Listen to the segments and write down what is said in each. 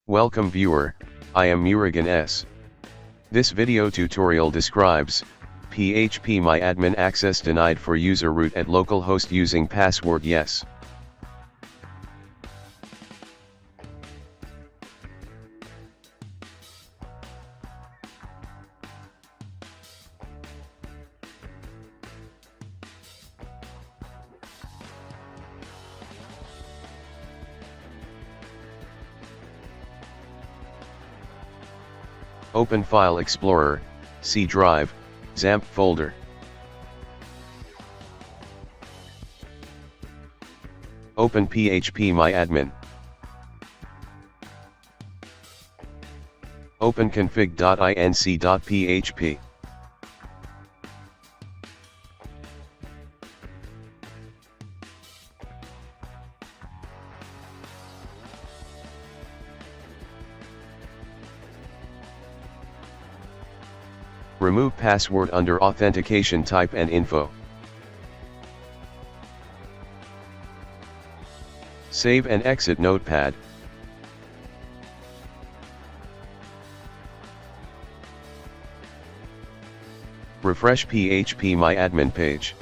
Welcome viewer, I am Murugan S. This video tutorial describes phpMyAdmin access denied for user root at localhost using password yes. Open File Explorer, C Drive, Xampp folder. Open phpMyAdmin. Open config.inc.php. Remove password under authentication type and info. Save and exit Notepad. Refresh phpMyAdmin page.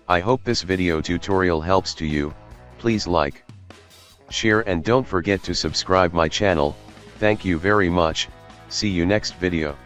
I hope this video tutorial helps to you. Please like, share and don't forget to subscribe my channel. Thank you very much. See you next video.